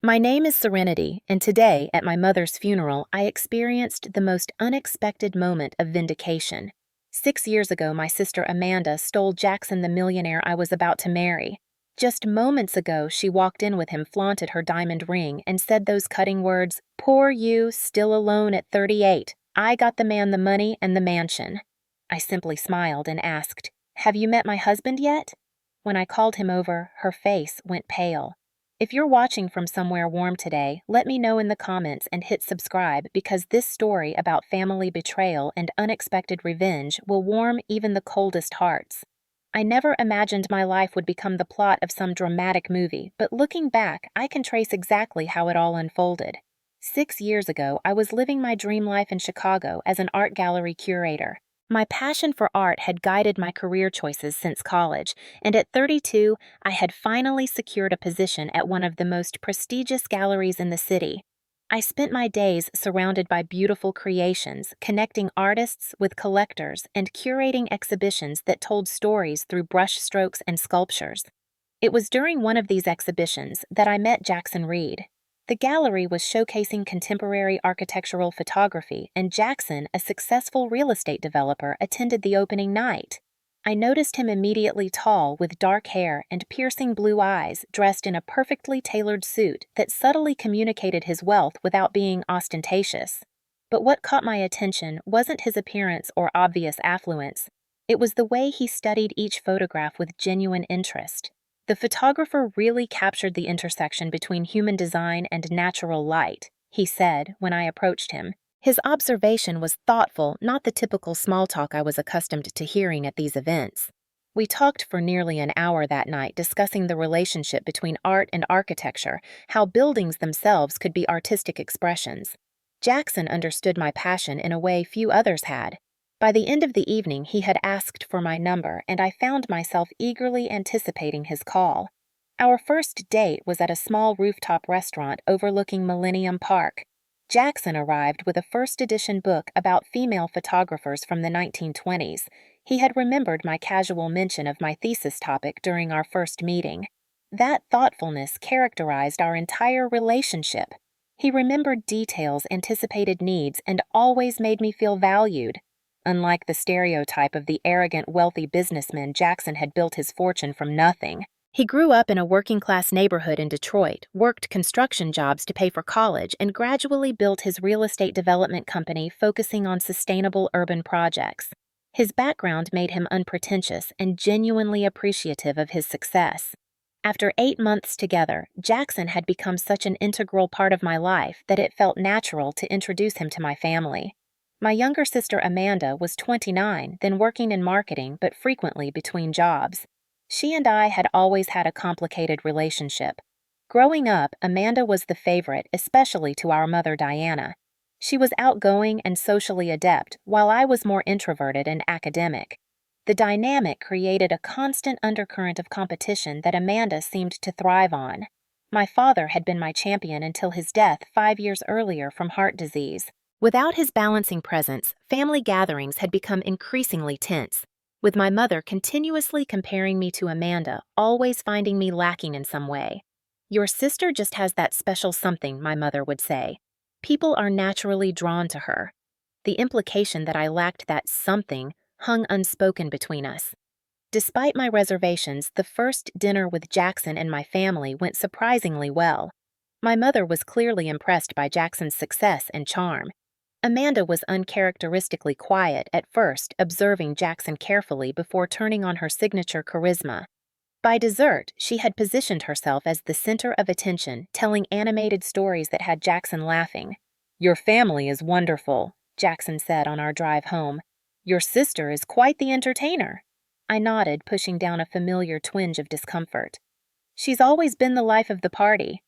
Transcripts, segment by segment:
My name is Serenity, and today, at my mother's funeral, I experienced the most unexpected moment of vindication. 6 years ago, my sister Amanda stole Jackson, the millionaire I was about to marry. Just moments ago, she walked in with him, flaunted her diamond ring, and said those cutting words, "Poor you, still alone at 38. I got the man the money and the mansion." I simply smiled and asked, "Have you met my husband yet?" When I called him over, her face went pale. If you're watching from somewhere warm today, let me know in the comments and hit subscribe because this story about family betrayal and unexpected revenge will warm even the coldest hearts. I never imagined my life would become the plot of some dramatic movie, but looking back, I can trace exactly how it all unfolded. 6 years ago, I was living my dream life in Chicago as an art gallery curator. My passion for art had guided my career choices since college, and at 32, I had finally secured a position at one of the most prestigious galleries in the city. I spent my days surrounded by beautiful creations, connecting artists with collectors and curating exhibitions that told stories through brushstrokes and sculptures. It was during one of these exhibitions that I met Jackson Reed. The gallery was showcasing contemporary architectural photography, and Jackson, a successful real estate developer, attended the opening night. I noticed him immediately, tall, with dark hair and piercing blue eyes, dressed in a perfectly tailored suit that subtly communicated his wealth without being ostentatious. But what caught my attention wasn't his appearance or obvious affluence. It was the way he studied each photograph with genuine interest. The photographer really captured the intersection between human design and natural light, he said when I approached him. His observation was thoughtful, not the typical small talk I was accustomed to hearing at these events. We talked for nearly an hour that night, discussing the relationship between art and architecture, how buildings themselves could be artistic expressions. Jackson understood my passion in a way few others had. By the end of the evening, he had asked for my number, and I found myself eagerly anticipating his call. Our first date was at a small rooftop restaurant overlooking Millennium Park. Jackson arrived with a first edition book about female photographers from the 1920s. He had remembered my casual mention of my thesis topic during our first meeting. That thoughtfulness characterized our entire relationship. He remembered details, anticipated needs, and always made me feel valued. Unlike the stereotype of the arrogant, wealthy businessman, Jackson had built his fortune from nothing. He grew up in a working-class neighborhood in Detroit, worked construction jobs to pay for college, and gradually built his real estate development company focusing on sustainable urban projects. His background made him unpretentious and genuinely appreciative of his success. After 8 months together, Jackson had become such an integral part of my life that it felt natural to introduce him to my family. My younger sister Amanda was 29, then working in marketing but frequently between jobs. She and I had always had a complicated relationship. Growing up, Amanda was the favorite, especially to our mother Diana. She was outgoing and socially adept, while I was more introverted and academic. The dynamic created a constant undercurrent of competition that Amanda seemed to thrive on. My father had been my champion until his death 5 years earlier from heart disease. Without his balancing presence, family gatherings had become increasingly tense, with my mother continuously comparing me to Amanda, always finding me lacking in some way. "Your sister just has that special something," my mother would say. "People are naturally drawn to her." The implication that I lacked that something hung unspoken between us. Despite my reservations, the first dinner with Jackson and my family went surprisingly well. My mother was clearly impressed by Jackson's success and charm. Amanda was uncharacteristically quiet at first, observing Jackson carefully before turning on her signature charisma. By dessert, she had positioned herself as the center of attention, telling animated stories that had Jackson laughing. "Your family is wonderful," Jackson said on our drive home. "Your sister is quite the entertainer." I nodded, pushing down a familiar twinge of discomfort. "She's always been the life of the party."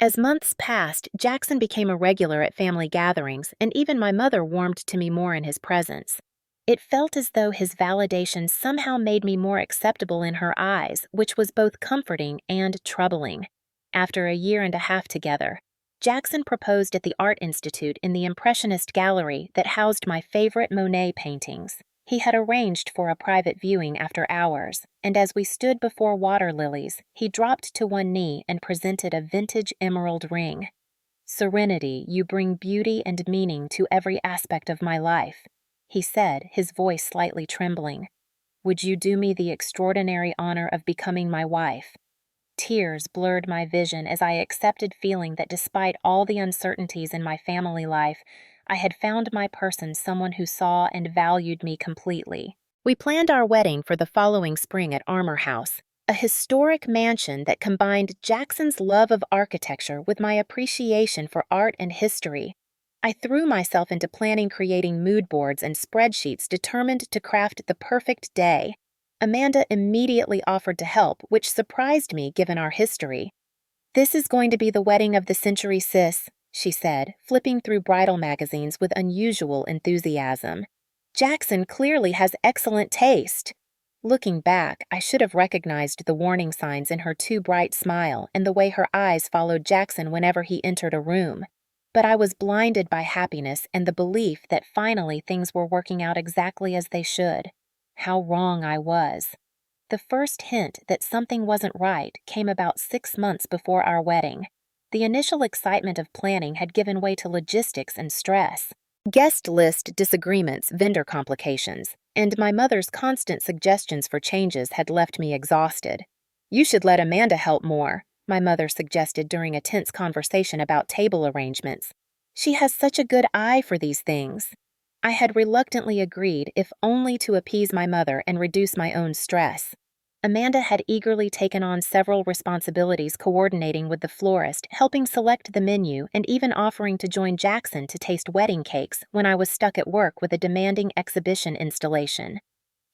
As months passed, Jackson became a regular at family gatherings, and even my mother warmed to me more in his presence. It felt as though his validation somehow made me more acceptable in her eyes, which was both comforting and troubling. After a year and a half together, Jackson proposed at the Art Institute in the Impressionist Gallery that housed my favorite Monet paintings. He had arranged for a private viewing after hours, and as we stood before water lilies, he dropped to one knee and presented a vintage emerald ring. "Serenity, you bring beauty and meaning to every aspect of my life," he said, his voice slightly trembling. "Would you do me the extraordinary honor of becoming my wife?" Tears blurred my vision as I accepted, feeling that despite all the uncertainties in my family life, I had found my person, someone who saw and valued me completely. We planned our wedding for the following spring at Armour House, a historic mansion that combined Jackson's love of architecture with my appreciation for art and history. I threw myself into planning, creating mood boards and spreadsheets determined to craft the perfect day. Amanda immediately offered to help, which surprised me given our history. "This is going to be the wedding of the century, sis," she said, flipping through bridal magazines with unusual enthusiasm. "Jackson clearly has excellent taste." Looking back, I should have recognized the warning signs in her too bright smile and the way her eyes followed Jackson whenever he entered a room. But I was blinded by happiness and the belief that finally things were working out exactly as they should. How wrong I was. The first hint that something wasn't right came about 6 months before our wedding. The initial excitement of planning had given way to logistics and stress. Guest list disagreements, vendor complications, and my mother's constant suggestions for changes had left me exhausted. "You should let Amanda help more," my mother suggested during a tense conversation about table arrangements. "She has such a good eye for these things." I had reluctantly agreed, if only to appease my mother and reduce my own stress. Amanda had eagerly taken on several responsibilities, coordinating with the florist, helping select the menu, and even offering to join Jackson to taste wedding cakes when I was stuck at work with a demanding exhibition installation.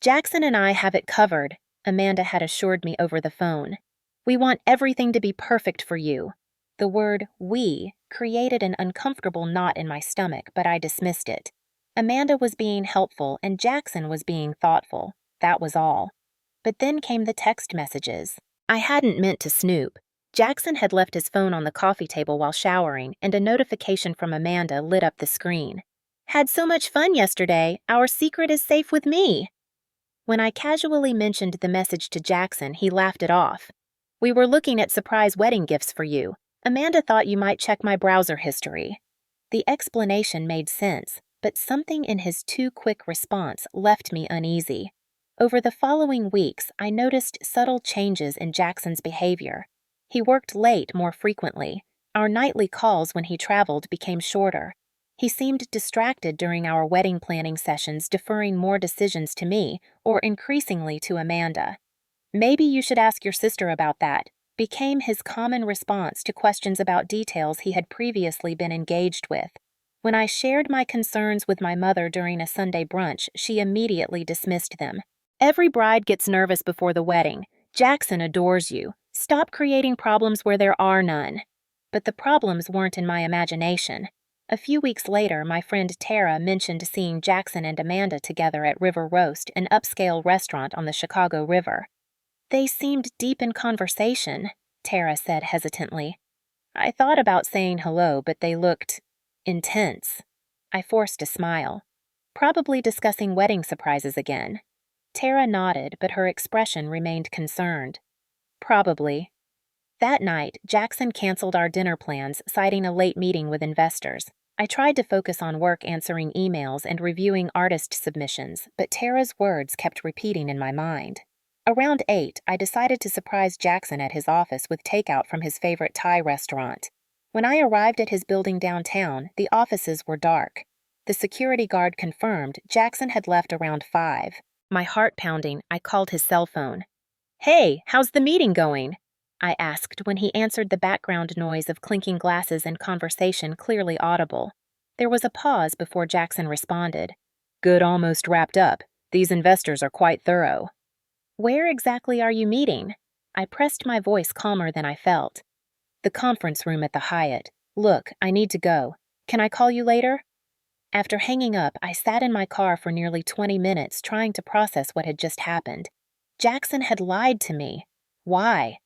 "Jackson and I have it covered," Amanda had assured me over the phone. "We want everything to be perfect for you." The word "we" created an uncomfortable knot in my stomach, but I dismissed it. Amanda was being helpful and Jackson was being thoughtful. That was all. But then came the text messages. I hadn't meant to snoop. Jackson had left his phone on the coffee table while showering, and a notification from Amanda lit up the screen. "Had so much fun yesterday. Our secret is safe with me." When I casually mentioned the message to Jackson, he laughed it off. "We were looking at surprise wedding gifts for you. Amanda thought you might check my browser history." The explanation made sense, but something in his too quick response left me uneasy. Over the following weeks, I noticed subtle changes in Jackson's behavior. He worked late more frequently. Our nightly calls when he traveled became shorter. He seemed distracted during our wedding planning sessions, deferring more decisions to me, or increasingly to Amanda. "Maybe you should ask your sister about that," became his common response to questions about details he had previously been engaged with. When I shared my concerns with my mother during a Sunday brunch, she immediately dismissed them. "Every bride gets nervous before the wedding. Jackson adores you. Stop creating problems where there are none." But the problems weren't in my imagination. A few weeks later, my friend Tara mentioned seeing Jackson and Amanda together at River Roast, an upscale restaurant on the Chicago River. "They seemed deep in conversation," Tara said hesitantly. "I thought about saying hello, but they looked intense." I forced a smile. "Probably discussing wedding surprises again." Tara nodded, but her expression remained concerned. "Probably." That night, Jackson canceled our dinner plans, citing a late meeting with investors. I tried to focus on work, answering emails and reviewing artist submissions, but Tara's words kept repeating in my mind. Around 8, I decided to surprise Jackson at his office with takeout from his favorite Thai restaurant. When I arrived at his building downtown, the offices were dark. The security guard confirmed Jackson had left around 5. My heart pounding, I called his cell phone. "Hey, how's the meeting going?" I asked when he answered, the background noise of clinking glasses and conversation clearly audible. There was a pause before Jackson responded. "Good, almost wrapped up. These investors are quite thorough." "Where exactly are you meeting?" I pressed my voice calmer than I felt. "The conference room at the Hyatt. Look, I need to go. Can I call you later?" After hanging up, I sat in my car for nearly 20 minutes trying to process what had just happened. Jackson had lied to me. Why?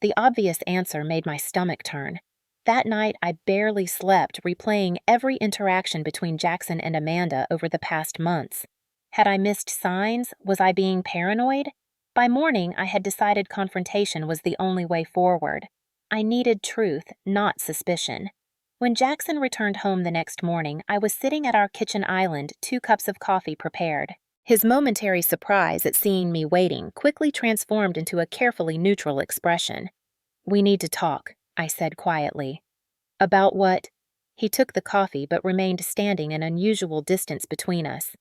The obvious answer made my stomach turn. That night, I barely slept, replaying every interaction between Jackson and Amanda over the past months. Had I missed signs? Was I being paranoid? By morning, I had decided confrontation was the only way forward. I needed truth, not suspicion. When Jackson returned home the next morning, I was sitting at our kitchen island, 2 cups of coffee prepared. His momentary surprise at seeing me waiting quickly transformed into a carefully neutral expression. "We need to talk," I said quietly. "About what?" He took the coffee but remained standing an unusual distance between us.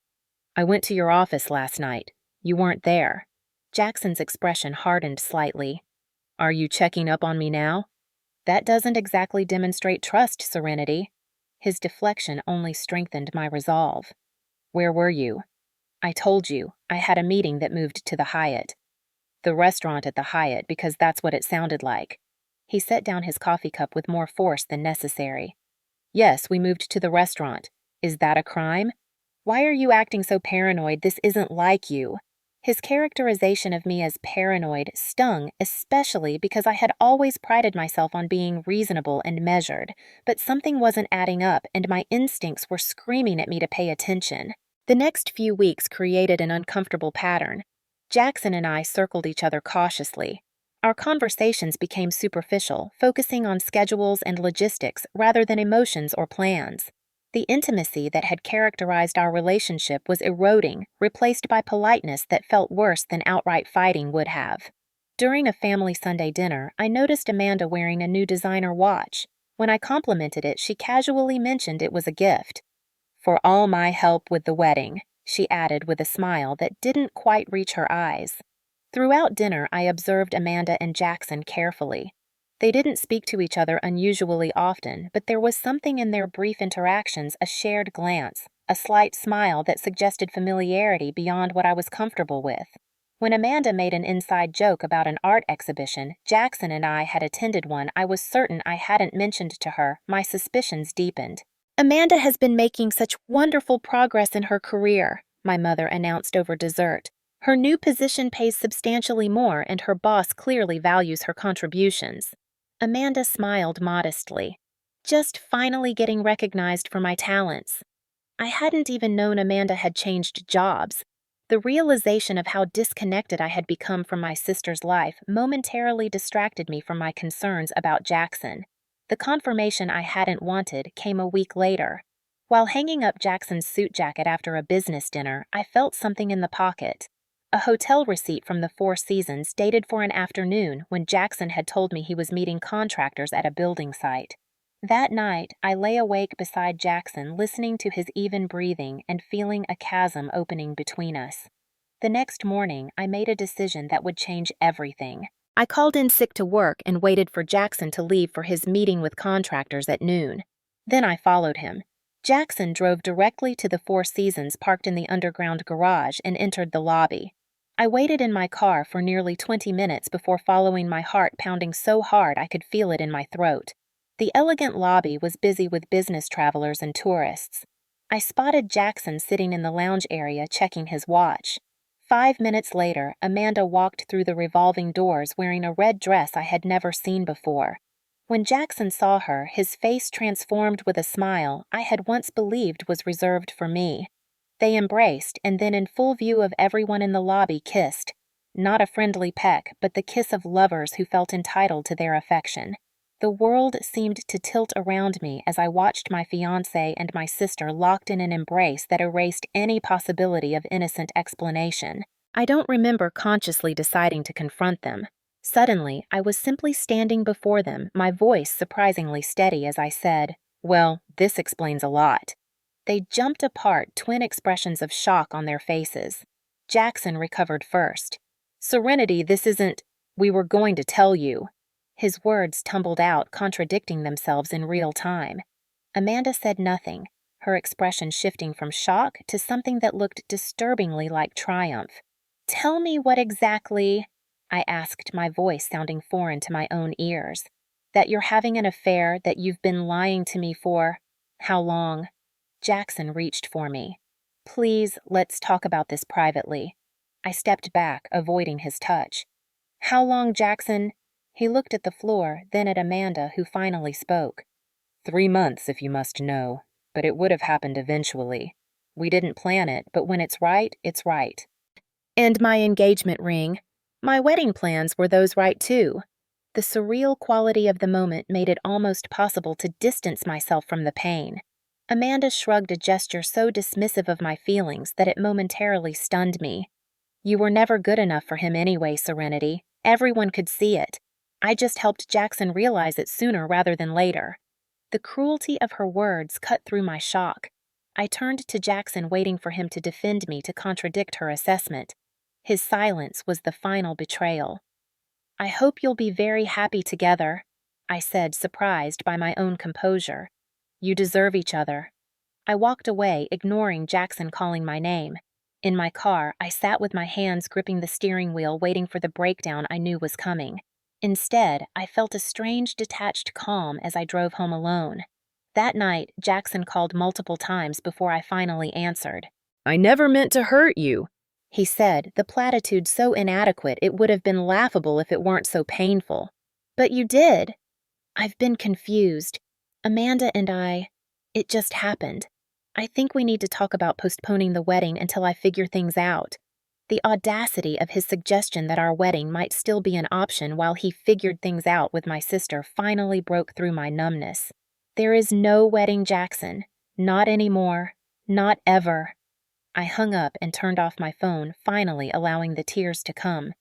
"I went to your office last night. You weren't there." Jackson's expression hardened slightly. "Are you checking up on me now?" "That doesn't exactly demonstrate trust, Serenity." His deflection only strengthened my resolve. "Where were you?" "I told you, I had a meeting that moved to the Hyatt." "The restaurant at the Hyatt, because that's what it sounded like." He set down his coffee cup with more force than necessary. "Yes, we moved to the restaurant. Is that a crime?" "Why are you acting so paranoid? This isn't like you." His characterization of me as paranoid stung, especially because I had always prided myself on being reasonable and measured, but something wasn't adding up and my instincts were screaming at me to pay attention. The next few weeks created an uncomfortable pattern. Jackson and I circled each other cautiously. Our conversations became superficial, focusing on schedules and logistics rather than emotions or plans. The intimacy that had characterized our relationship was eroding, replaced by politeness that felt worse than outright fighting would have. During a family Sunday dinner, I noticed Amanda wearing a new designer watch. When I complimented it, she casually mentioned it was a gift. "For all my help with the wedding," she added with a smile that didn't quite reach her eyes. Throughout dinner, I observed Amanda and Jackson carefully. They didn't speak to each other unusually often, but there was something in their brief interactions, a shared glance, a slight smile that suggested familiarity beyond what I was comfortable with. When Amanda made an inside joke about an art exhibition Jackson and I had attended one I was certain I hadn't mentioned to her, my suspicions deepened. "Amanda has been making such wonderful progress in her career," my mother announced over dessert. "Her new position pays substantially more, and her boss clearly values her contributions." Amanda smiled modestly. "Just finally getting recognized for my talents." I hadn't even known Amanda had changed jobs. The realization of how disconnected I had become from my sister's life momentarily distracted me from my concerns about Jackson. The confirmation I hadn't wanted came a week later. While hanging up Jackson's suit jacket after a business dinner, I felt something in the pocket. A hotel receipt from the Four Seasons dated for an afternoon when Jackson had told me he was meeting contractors at a building site. That night, I lay awake beside Jackson, listening to his even breathing and feeling a chasm opening between us. The next morning, I made a decision that would change everything. I called in sick to work and waited for Jackson to leave for his meeting with contractors at noon. Then I followed him. Jackson drove directly to the Four Seasons parked in the underground garage and entered the lobby. I waited in my car for nearly 20 minutes before following my heart pounding so hard I could feel it in my throat. The elegant lobby was busy with business travelers and tourists. I spotted Jackson sitting in the lounge area checking his watch. 5 minutes later, Amanda walked through the revolving doors wearing a red dress I had never seen before. When Jackson saw her, his face transformed with a smile I had once believed was reserved for me. They embraced and then in full view of everyone in the lobby kissed. Not a friendly peck, but the kiss of lovers who felt entitled to their affection. The world seemed to tilt around me as I watched my fiancé and my sister locked in an embrace that erased any possibility of innocent explanation. I don't remember consciously deciding to confront them. Suddenly, I was simply standing before them, my voice surprisingly steady as I said, "Well, this explains a lot." They jumped apart, twin expressions of shock on their faces. Jackson recovered first. "Serenity, this isn't— we were going to tell you." His words tumbled out, contradicting themselves in real time. Amanda said nothing, her expression shifting from shock to something that looked disturbingly like triumph. "Tell me what exactly—" I asked, my voice sounding foreign to my own ears. "That you're having an affair, that you've been lying to me for— how long?" Jackson reached for me. "Please, let's talk about this privately." I stepped back, avoiding his touch. "How long, Jackson?" He looked at the floor, then at Amanda, who finally spoke. 3 months, if you must know, but it would have happened eventually." We didn't plan it, but when it's right, it's right. And my engagement ring. My wedding plans were those right too. The surreal quality of the moment made it almost possible to distance myself from the pain. Amanda shrugged a gesture so dismissive of my feelings that it momentarily stunned me. You were never good enough for him anyway, Serenity. Everyone could see it. I just helped Jackson realize it sooner rather than later. The cruelty of her words cut through my shock. I turned to Jackson, waiting for him to defend me to contradict her assessment. His silence was the final betrayal. I hope you'll be very happy together, I said, surprised by my own composure. You deserve each other. I walked away, ignoring Jackson calling my name. In my car, I sat with my hands gripping the steering wheel, waiting for the breakdown I knew was coming. Instead, I felt a strange, detached calm as I drove home alone. That night, Jackson called multiple times before I finally answered. I never meant to hurt you, he said, the platitude so inadequate it would have been laughable if it weren't so painful. But you did. I've been confused. Amanda and it just happened. I think we need to talk about postponing the wedding until I figure things out. The audacity of his suggestion that our wedding might still be an option while he figured things out with my sister finally broke through my numbness. There is no wedding, Jackson. Not anymore. Not ever. I hung up and turned off my phone, finally allowing the tears to come.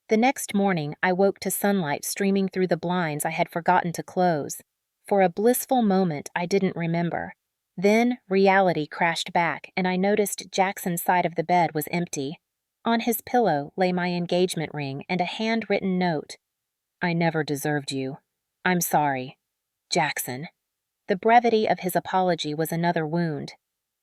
The next morning, I woke to sunlight streaming through the blinds I had forgotten to close. For a blissful moment, I didn't remember. Then, reality crashed back, and I noticed Jackson's side of the bed was empty. On his pillow lay my engagement ring and a handwritten note. I never deserved you. I'm sorry. Jackson. The brevity of his apology was another wound.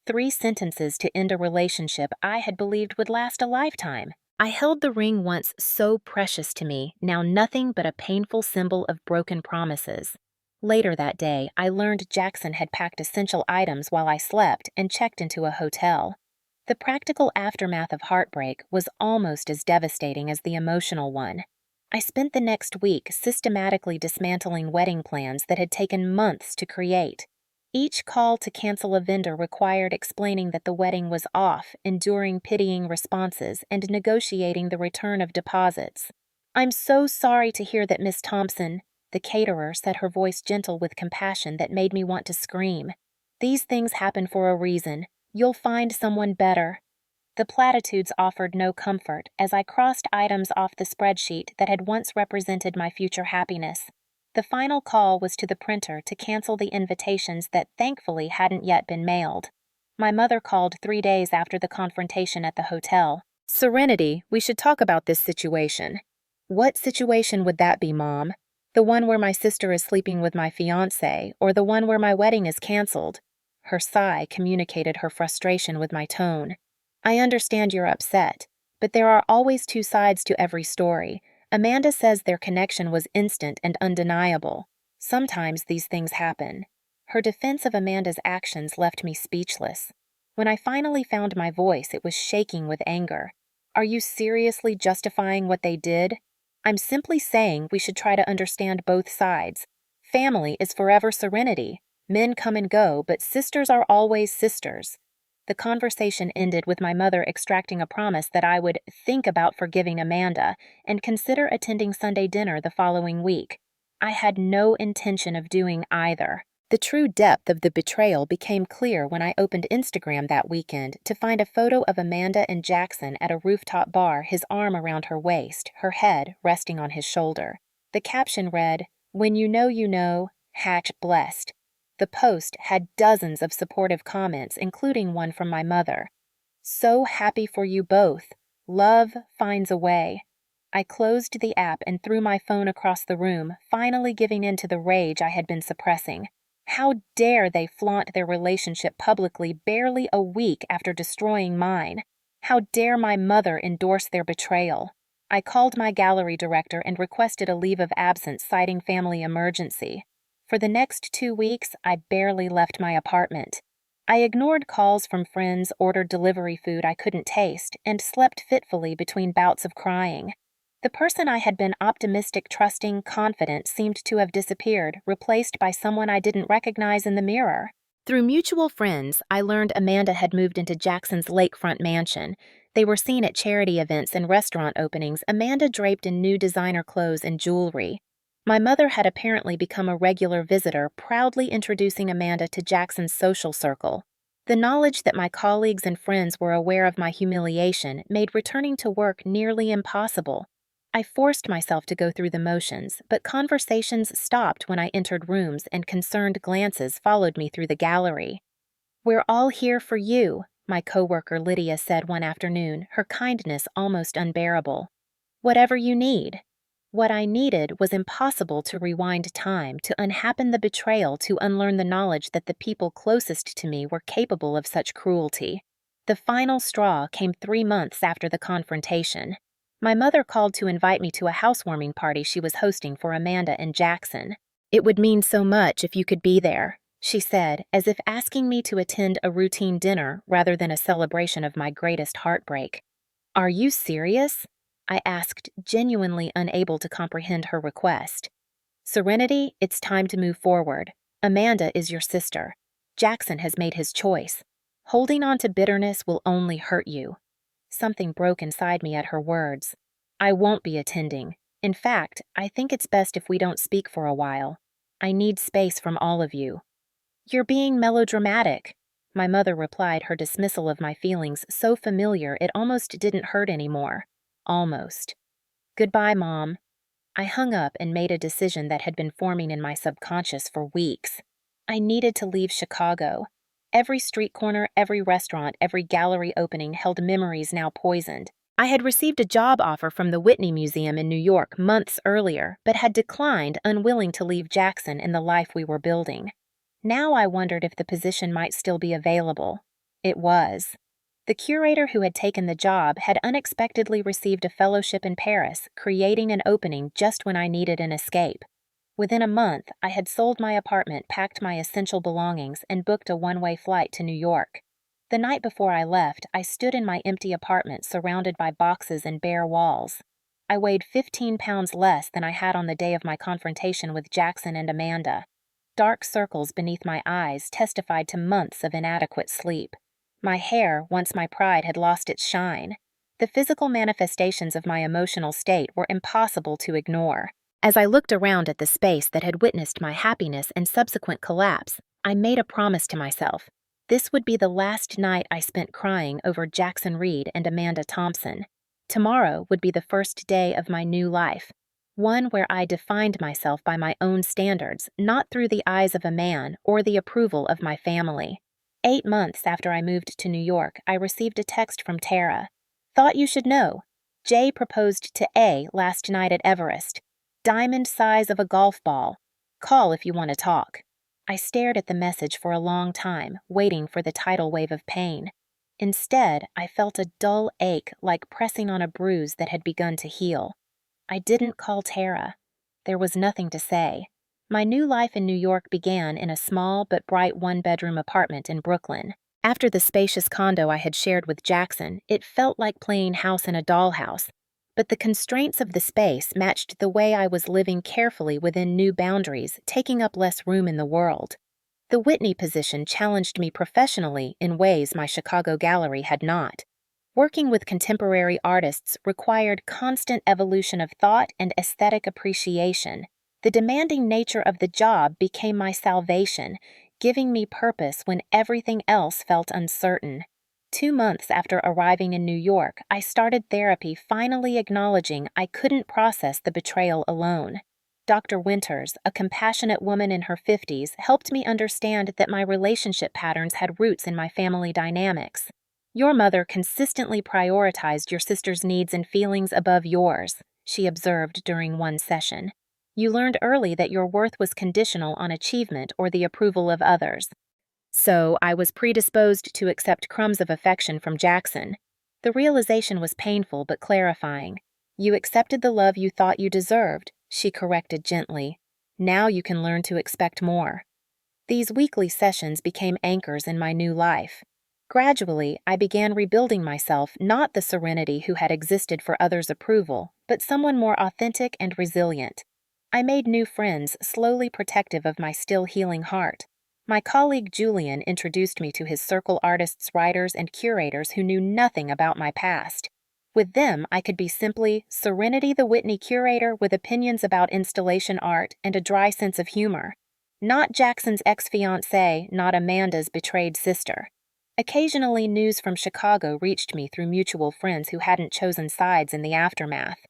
3 sentences to end a relationship I had believed would last a lifetime. I held the ring once so precious to me, now nothing but a painful symbol of broken promises. Later that day, I learned Jackson had packed essential items while I slept and checked into a hotel. The practical aftermath of heartbreak was almost as devastating as the emotional one. I spent the next week systematically dismantling wedding plans that had taken months to create. Each call to cancel a vendor required explaining that the wedding was off, enduring pitying responses, and negotiating the return of deposits. I'm so sorry to hear that Miss Thompson, the caterer, said, her voice gentle with compassion that made me want to scream. These things happen for a reason. You'll find someone better. The platitudes offered no comfort as I crossed items off the spreadsheet that had once represented my future happiness. The final call was to the printer to cancel the invitations that thankfully hadn't yet been mailed. My mother called 3 days after the confrontation at the hotel. Serenity, we should talk about this situation. What situation would that be, Mom? The one where my sister is sleeping with my fiancé, or the one where my wedding is canceled? Her sigh communicated her frustration with my tone. I understand you're upset, but there are always 2 sides to every story. Amanda says their connection was instant and undeniable. Sometimes these things happen. Her defense of Amanda's actions left me speechless. When I finally found my voice, it was shaking with anger. Are you seriously justifying what they did? I'm simply saying we should try to understand both sides. Family is forever Serenity. Men come and go, but sisters are always sisters. The conversation ended with my mother extracting a promise that I would think about forgiving Amanda and consider attending Sunday dinner the following week. I had no intention of doing either. The true depth of the betrayal became clear when I opened Instagram that weekend to find a photo of Amanda and Jackson at a rooftop bar, his arm around her waist, her head resting on his shoulder. The caption read, "When you know, #blessed." The post had dozens of supportive comments, including one from my mother. So happy for you both. Love finds a way. I closed the app and threw my phone across the room, finally giving in to the rage I had been suppressing. How dare they flaunt their relationship publicly barely a week after destroying mine? How dare my mother endorse their betrayal? I called my gallery director and requested a leave of absence citing family emergency. For the next 2 weeks, I barely left my apartment. I ignored calls from friends, ordered delivery food I couldn't taste, and slept fitfully between bouts of crying. The person I had been optimistic, trusting, confident seemed to have disappeared, replaced by someone I didn't recognize in the mirror. Through mutual friends, I learned Amanda had moved into Jackson's lakefront mansion. They were seen at charity events and restaurant openings, Amanda draped in new designer clothes and jewelry. My mother had apparently become a regular visitor, proudly introducing Amanda to Jackson's social circle. The knowledge that my colleagues and friends were aware of my humiliation made returning to work nearly impossible. I forced myself to go through the motions, but conversations stopped when I entered rooms and concerned glances followed me through the gallery. "We're all here for you," my coworker Lydia said one afternoon, her kindness almost unbearable. "Whatever you need." What I needed was impossible to rewind time, to unhappen the betrayal, to unlearn the knowledge that the people closest to me were capable of such cruelty. The final straw came 3 months after the confrontation. My mother called to invite me to a housewarming party she was hosting for Amanda and Jackson. "It would mean so much if you could be there," she said, as if asking me to attend a routine dinner rather than a celebration of my greatest heartbreak. "Are you serious?" I asked, genuinely unable to comprehend her request. "Serenity, it's time to move forward. Amanda is your sister. Jackson has made his choice. Holding on to bitterness will only hurt you." Something broke inside me at her words. "I won't be attending. In fact, I think it's best if we don't speak for a while. I need space from all of you." "You're being melodramatic," my mother replied, her dismissal of my feelings so familiar it almost didn't hurt anymore. Almost. "Goodbye, Mom." I hung up and made a decision that had been forming in my subconscious for weeks. I needed to leave Chicago. Every street corner, every restaurant, every gallery opening held memories now poisoned. I had received a job offer from the Whitney Museum in New York months earlier, but had declined, unwilling to leave Jackson and the life we were building. Now I wondered if the position might still be available. It was. The curator who had taken the job had unexpectedly received a fellowship in Paris, creating an opening just when I needed an escape. Within a month, I had sold my apartment, packed my essential belongings, and booked a one-way flight to New York. The night before I left, I stood in my empty apartment surrounded by boxes and bare walls. I weighed 15 pounds less than I had on the day of my confrontation with Jackson and Amanda. Dark circles beneath my eyes testified to months of inadequate sleep. My hair, once my pride, had lost its shine. The physical manifestations of my emotional state were impossible to ignore. As I looked around at the space that had witnessed my happiness and subsequent collapse, I made a promise to myself. This would be the last night I spent crying over Jackson Reed and Amanda Thompson. Tomorrow would be the first day of my new life, one where I defined myself by my own standards, not through the eyes of a man or the approval of my family. 8 months after I moved to New York, I received a text from Tara. "Thought you should know. Jay proposed to A last night at Everest. Diamond size of a golf ball. Call if you want to talk." I stared at the message for a long time, waiting for the tidal wave of pain. Instead, I felt a dull ache, like pressing on a bruise that had begun to heal. I didn't call Tara. There was nothing to say. My new life in New York began in a small but bright one-bedroom apartment in Brooklyn. After the spacious condo I had shared with Jackson, it felt like playing house in a dollhouse. But the constraints of the space matched the way I was living carefully within new boundaries, taking up less room in the world. The Whitney position challenged me professionally in ways my Chicago gallery had not. Working with contemporary artists required constant evolution of thought and aesthetic appreciation. The demanding nature of the job became my salvation, giving me purpose when everything else felt uncertain. 2 months after arriving in New York, I started therapy, finally acknowledging I couldn't process the betrayal alone. Dr. Winters, a compassionate woman in her 50s, helped me understand that my relationship patterns had roots in my family dynamics. "Your mother consistently prioritized your sister's needs and feelings above yours," she observed during one session. "You learned early that your worth was conditional on achievement or the approval of others." So I was predisposed to accept crumbs of affection from Jackson. The realization was painful but clarifying. "You accepted the love you thought you deserved," she corrected gently. "Now you can learn to expect more." These weekly sessions became anchors in my new life. Gradually, I began rebuilding myself, not the Serenity who had existed for others' approval, but someone more authentic and resilient. I made new friends, slowly protective of my still healing heart. My colleague Julian introduced me to his circle artists, writers, and curators who knew nothing about my past. With them, I could be simply Serenity the Whitney curator with opinions about installation art and a dry sense of humor. Not Jackson's ex-fiancée, not Amanda's betrayed sister. Occasionally, news from Chicago reached me through mutual friends who hadn't chosen sides in the aftermath.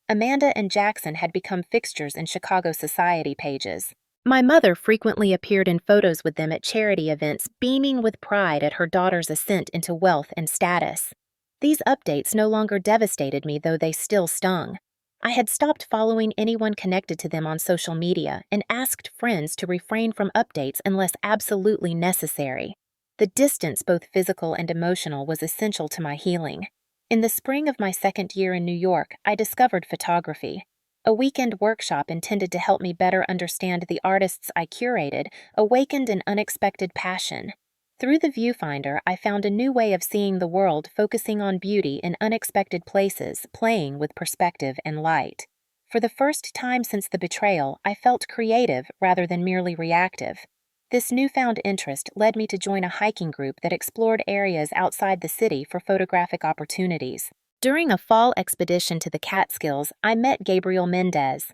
Amanda and Jackson had become fixtures in Chicago society pages. My mother frequently appeared in photos with them at charity events, beaming with pride at her daughter's ascent into wealth and status. These updates no longer devastated me, though they still stung. I had stopped following anyone connected to them on social media and asked friends to refrain from updates unless absolutely necessary. The distance, both physical and emotional, was essential to my healing. In the spring of my second year in New York, I discovered photography. A weekend workshop intended to help me better understand the artists I curated awakened an unexpected passion. Through the viewfinder, I found a new way of seeing the world, focusing on beauty in unexpected places, playing with perspective and light. For the first time since the betrayal, I felt creative rather than merely reactive. This newfound interest led me to join a hiking group that explored areas outside the city for photographic opportunities. During a fall expedition to the Catskills, I met Gabriel Mendez.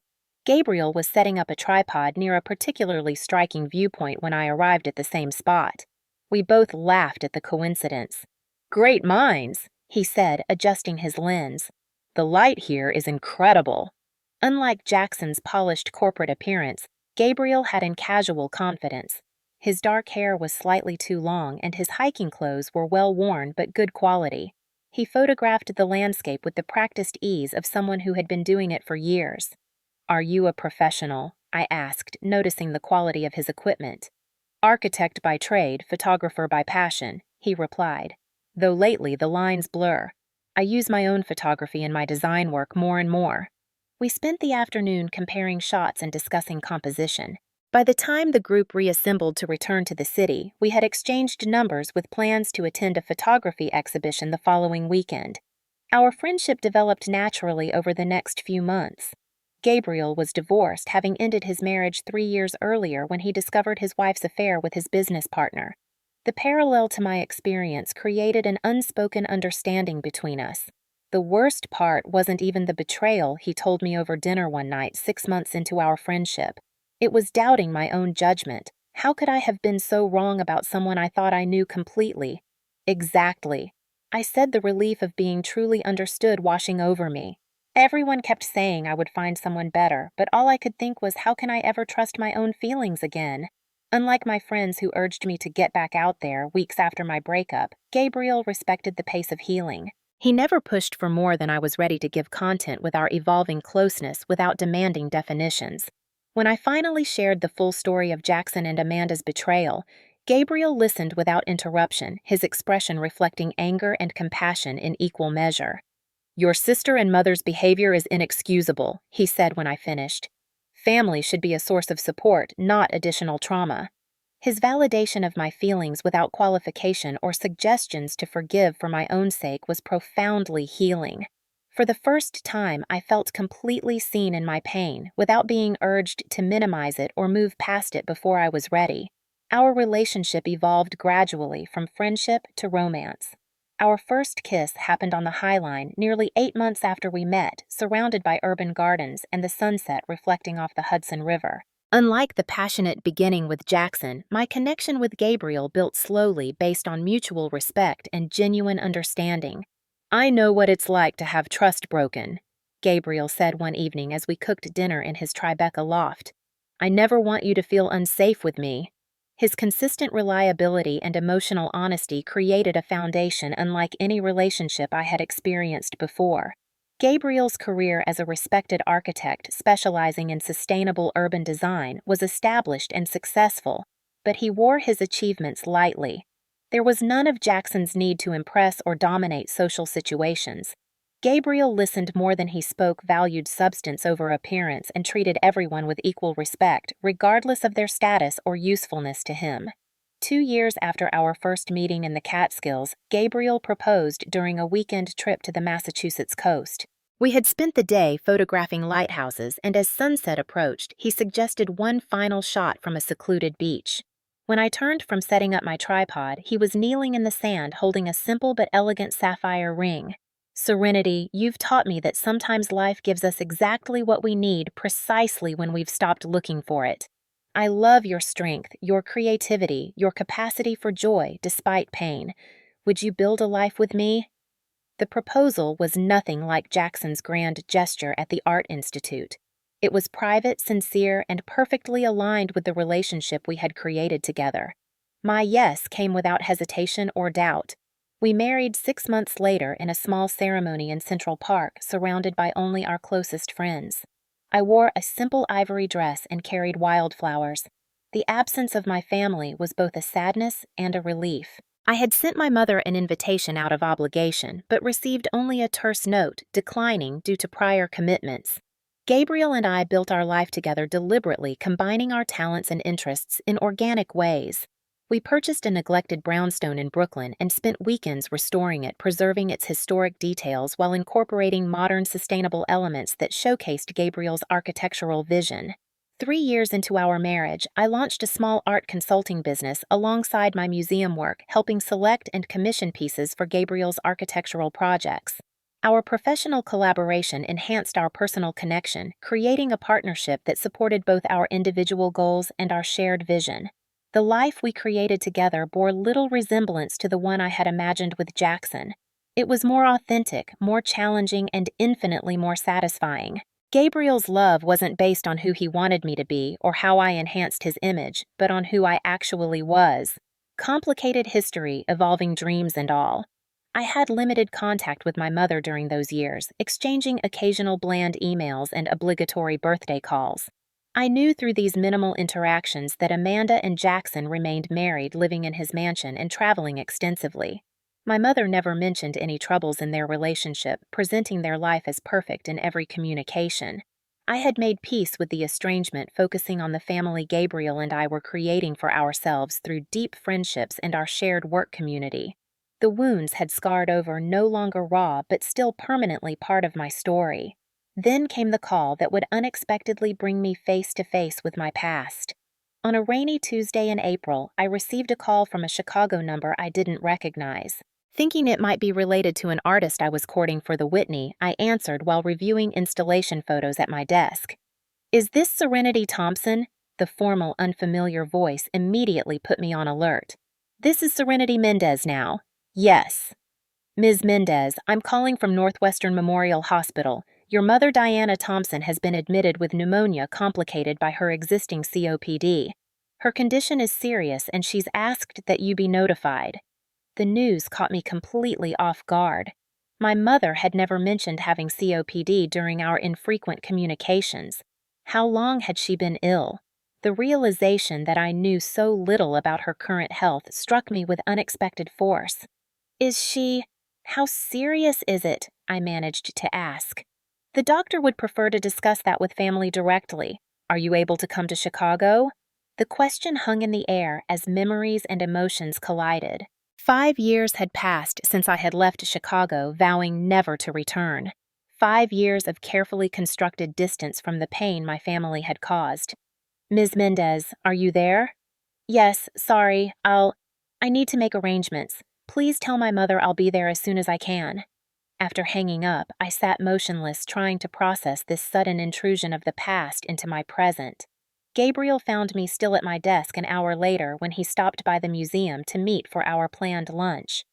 Gabriel was setting up a tripod near a particularly striking viewpoint when I arrived at the same spot. We both laughed at the coincidence. "Great minds," he said, adjusting his lens. "The light here is incredible." Unlike Jackson's polished corporate appearance, Gabriel had an casual confidence. His dark hair was slightly too long, and his hiking clothes were well worn but good quality. He photographed the landscape with the practiced ease of someone who had been doing it for years. "Are you a professional?" I asked, noticing the quality of his equipment. "Architect by trade, photographer by passion," he replied, though lately the lines blur. I use my own photography in my design work more and more. We spent the afternoon comparing shots and discussing composition. By the time the group reassembled to return to the city, we had exchanged numbers with plans to attend a photography exhibition the following weekend. Our friendship developed naturally over the next few months. Gabriel was divorced, having ended his marriage 3 years earlier when he discovered his wife's affair with his business partner. The parallel to my experience created an unspoken understanding between us. The worst part wasn't even the betrayal he told me over dinner one night 6 months into our friendship. It was doubting my own judgment. How could I have been so wrong about someone I thought I knew completely? Exactly. I said, the relief of being truly understood washing over me. Everyone kept saying I would find someone better, but all I could think was, how can I ever trust my own feelings again? Unlike my friends who urged me to get back out there weeks after my breakup, Gabriel respected the pace of healing. He never pushed for more than I was ready to give, content with our evolving closeness without demanding definitions. When I finally shared the full story of Jackson and Amanda's betrayal, Gabriel listened without interruption, his expression reflecting anger and compassion in equal measure. "Your sister and mother's behavior is inexcusable," he said when I finished. "Family should be a source of support, not additional trauma." His validation of my feelings without qualification or suggestions to forgive for my own sake was profoundly healing. For the first time, I felt completely seen in my pain, without being urged to minimize it or move past it before I was ready. Our relationship evolved gradually from friendship to romance. Our first kiss happened on the High Line nearly 8 months after we met, surrounded by urban gardens and the sunset reflecting off the Hudson River. Unlike the passionate beginning with Jackson, my connection with Gabriel built slowly based on mutual respect and genuine understanding. "I know what it's like to have trust broken," Gabriel said one evening as we cooked dinner in his Tribeca loft. "I never want you to feel unsafe with me." His consistent reliability and emotional honesty created a foundation unlike any relationship I had experienced before. Gabriel's career as a respected architect specializing in sustainable urban design was established and successful, but he wore his achievements lightly. There was none of Jackson's need to impress or dominate social situations. Gabriel listened more than he spoke, valued substance over appearance, and treated everyone with equal respect, regardless of their status or usefulness to him. 2 years after our first meeting in the Catskills, Gabriel proposed during a weekend trip to the Massachusetts coast. We had spent the day photographing lighthouses, and as sunset approached, he suggested one final shot from a secluded beach. When I turned from setting up my tripod, he was kneeling in the sand holding a simple but elegant sapphire ring. Serenity, you've taught me that sometimes life gives us exactly what we need precisely when we've stopped looking for it. I love your strength, your creativity, your capacity for joy despite pain. Would you build a life with me? The proposal was nothing like Jackson's grand gesture at the Art Institute. It was private, sincere, and perfectly aligned with the relationship we had created together. My yes came without hesitation or doubt. We married 6 months later in a small ceremony in Central Park, surrounded by only our closest friends. I wore a simple ivory dress and carried wildflowers. The absence of my family was both a sadness and a relief. I had sent my mother an invitation out of obligation, but received only a terse note, declining due to prior commitments. Gabriel and I built our life together deliberately, combining our talents and interests in organic ways. We purchased a neglected brownstone in Brooklyn and spent weekends restoring it, preserving its historic details while incorporating modern sustainable elements that showcased Gabriel's architectural vision. 3 years into our marriage, I launched a small art consulting business alongside my museum work, helping select and commission pieces for Gabriel's architectural projects. Our professional collaboration enhanced our personal connection, creating a partnership that supported both our individual goals and our shared vision. The life we created together bore little resemblance to the one I had imagined with Jackson. It was more authentic, more challenging, and infinitely more satisfying. Gabriel's love wasn't based on who he wanted me to be or how I enhanced his image, but on who I actually was. Complicated history, evolving dreams and all. I had limited contact with my mother during those years, exchanging occasional bland emails and obligatory birthday calls. I knew through these minimal interactions that Amanda and Jackson remained married, living in his mansion and traveling extensively. My mother never mentioned any troubles in their relationship, presenting their life as perfect in every communication. I had made peace with the estrangement, focusing on the family Gabriel and I were creating for ourselves through deep friendships and our shared work community. The wounds had scarred over, no longer raw, but still permanently part of my story. Then came the call that would unexpectedly bring me face to face with my past. On a rainy Tuesday in April, I received a call from a Chicago number I didn't recognize. Thinking it might be related to an artist I was courting for the Whitney, I answered while reviewing installation photos at my desk. "Is this Serenity Thompson?" The formal, unfamiliar voice immediately put me on alert. "This is Serenity Mendez now." "Yes." "Ms. Mendez, I'm calling from Northwestern Memorial Hospital. Your mother Diana Thompson has been admitted with pneumonia complicated by her existing COPD. Her condition is serious and she's asked that you be notified." The news caught me completely off guard. My mother had never mentioned having COPD during our infrequent communications. How long had she been ill? The realization that I knew so little about her current health struck me with unexpected force. "Is she... How serious is it?" I managed to ask. "The doctor would prefer to discuss that with family directly. Are you able to come to Chicago?" The question hung in the air as memories and emotions collided. 5 years had passed since I had left Chicago, vowing never to return. 5 years of carefully constructed distance from the pain my family had caused. "Ms. Mendez, are you there?" "Yes, sorry, I need to make arrangements. Please tell my mother I'll be there as soon as I can." After hanging up, I sat motionless, trying to process this sudden intrusion of the past into my present. Gabriel found me still at my desk an hour later when he stopped by the museum to meet for our planned lunch.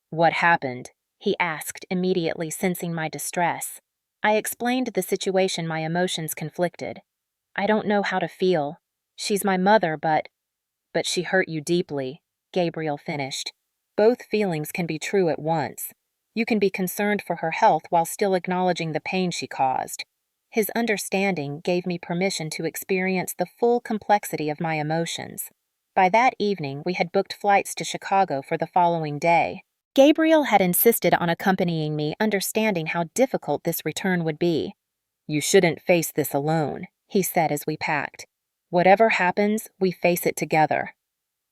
"What happened?" he asked, immediately sensing my distress. I explained the situation, my emotions conflicted. "I don't know how to feel. She's my mother, but she hurt you deeply," Gabriel finished. "Both feelings can be true at once. You can be concerned for her health while still acknowledging the pain she caused." His understanding gave me permission to experience the full complexity of my emotions. By that evening, we had booked flights to Chicago for the following day. Gabriel had insisted on accompanying me, understanding how difficult this return would be. "You shouldn't face this alone," he said as we packed. "Whatever happens, we face it together."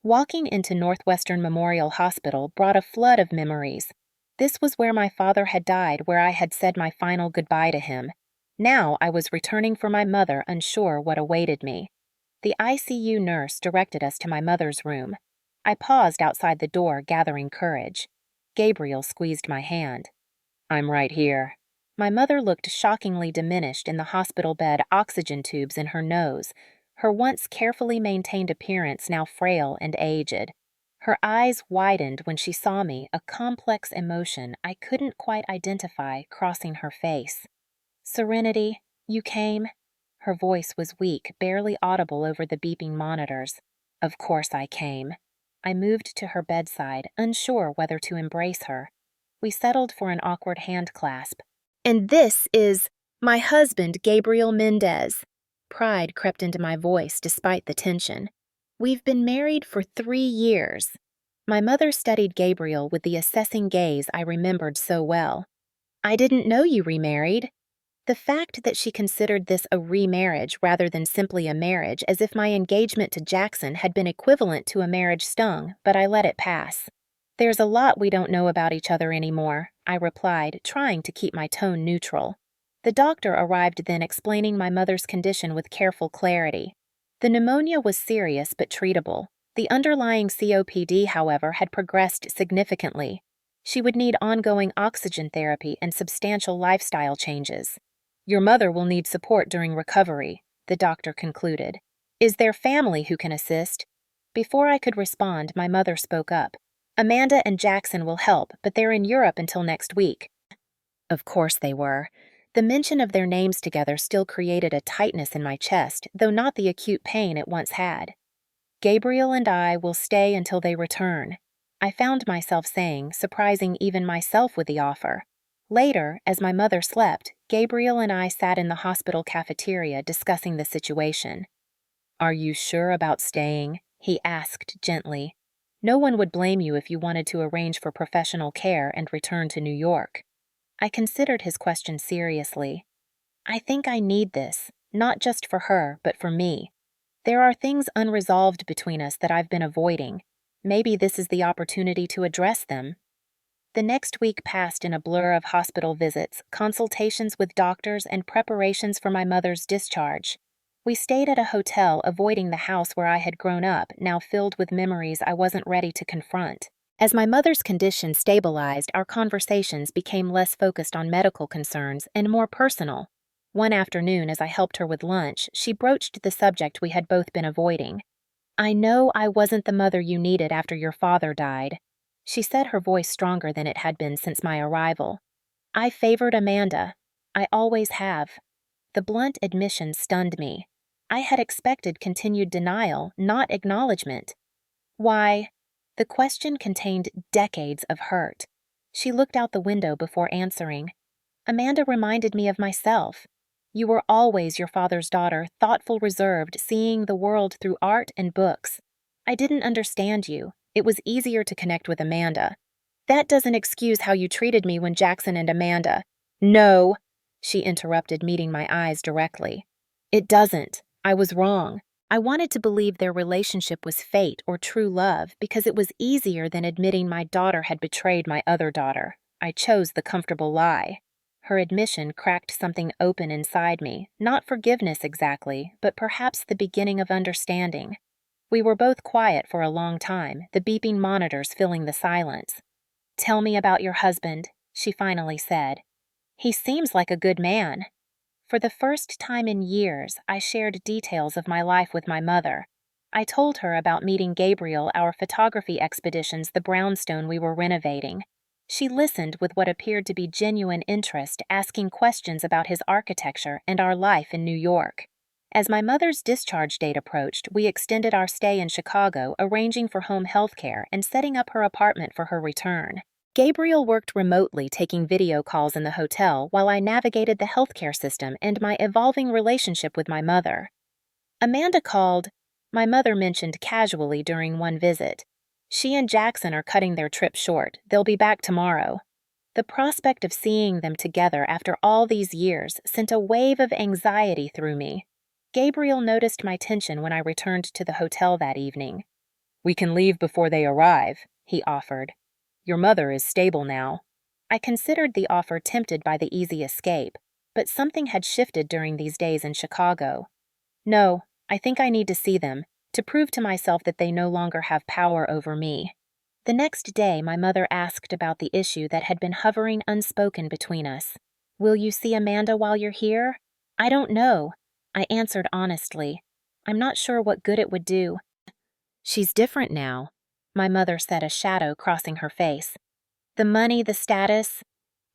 Walking into Northwestern Memorial Hospital brought a flood of memories. This was where my father had died, where I had said my final goodbye to him. Now I was returning for my mother, unsure what awaited me. The ICU nurse directed us to my mother's room. I paused outside the door, gathering courage. Gabriel squeezed my hand. I'm right here. My mother looked shockingly diminished in the hospital bed, oxygen tubes in her nose, her once carefully maintained appearance now frail and aged. Her eyes widened when she saw me, a complex emotion I couldn't quite identify crossing her face. Serenity, you came? Her voice was weak, barely audible over the beeping monitors. Of course I came. I moved to her bedside, unsure whether to embrace her. We settled for an awkward hand clasp. And this is my husband, Gabriel Mendez. Pride crept into my voice despite the tension. We've been married for 3 years. My mother studied Gabriel with the assessing gaze I remembered so well. I didn't know you remarried. The fact that she considered this a remarriage rather than simply a marriage, as if my engagement to Jackson had been equivalent to a marriage, stung, but I let it pass. There's a lot we don't know about each other anymore, I replied, trying to keep my tone neutral. The doctor arrived then, explaining my mother's condition with careful clarity. The pneumonia was serious but treatable. The underlying COPD, however, had progressed significantly. She would need ongoing oxygen therapy and substantial lifestyle changes. Your mother will need support during recovery, the doctor concluded. Is there family who can assist? Before I could respond, my mother spoke up. Amanda and Jackson will help, but they're in Europe until next week. Of course they were. The mention of their names together still created a tightness in my chest, though not the acute pain it once had. Gabriel and I will stay until they return, I found myself saying, surprising even myself with the offer. Later, as my mother slept, Gabriel and I sat in the hospital cafeteria discussing the situation. Are you sure about staying? He asked gently. No one would blame you if you wanted to arrange for professional care and return to New York. I considered his question seriously. I think I need this, not just for her, but for me. There are things unresolved between us that I've been avoiding. Maybe this is the opportunity to address them. The next week passed in a blur of hospital visits, consultations with doctors, and preparations for my mother's discharge. We stayed at a hotel, avoiding the house where I had grown up, now filled with memories I wasn't ready to confront. As my mother's condition stabilized, our conversations became less focused on medical concerns and more personal. One afternoon, as I helped her with lunch, she broached the subject we had both been avoiding. I know I wasn't the mother you needed after your father died. She said, her voice stronger than it had been since my arrival. I favored Amanda. I always have. The blunt admission stunned me. I had expected continued denial, not acknowledgement. Why? The question contained decades of hurt. She looked out the window before answering. Amanda reminded me of myself. You were always your father's daughter, thoughtful, reserved, seeing the world through art and books. I didn't understand you. It was easier to connect with Amanda. That doesn't excuse how you treated me when Jackson and Amanda— No, she interrupted, meeting my eyes directly. It doesn't. I was wrong. I wanted to believe their relationship was fate or true love because it was easier than admitting my daughter had betrayed my other daughter. I chose the comfortable lie. Her admission cracked something open inside me, not forgiveness exactly, but perhaps the beginning of understanding. We were both quiet for a long time, the beeping monitors filling the silence. Tell me about your husband, she finally said. He seems like a good man. For the first time in years, I shared details of my life with my mother. I told her about meeting Gabriel, our photography expeditions, the brownstone we were renovating. She listened with what appeared to be genuine interest, asking questions about his architecture and our life in New York. As my mother's discharge date approached, we extended our stay in Chicago, arranging for home health care and setting up her apartment for her return. Gabriel worked remotely, taking video calls in the hotel while I navigated the healthcare system and my evolving relationship with my mother. Amanda called. My mother mentioned casually during one visit. She and Jackson are cutting their trip short. They'll be back tomorrow. The prospect of seeing them together after all these years sent a wave of anxiety through me. Gabriel noticed my tension when I returned to the hotel that evening. We can leave before they arrive, he offered. Your mother is stable now. I considered the offer, tempted by the easy escape, but something had shifted during these days in Chicago. No, I think I need to see them, to prove to myself that they no longer have power over me. The next day, my mother asked about the issue that had been hovering unspoken between us. Will you see Amanda while you're here? I don't know, I answered honestly. I'm not sure what good it would do. She's different now, my mother said, a shadow crossing her face. The money, the status,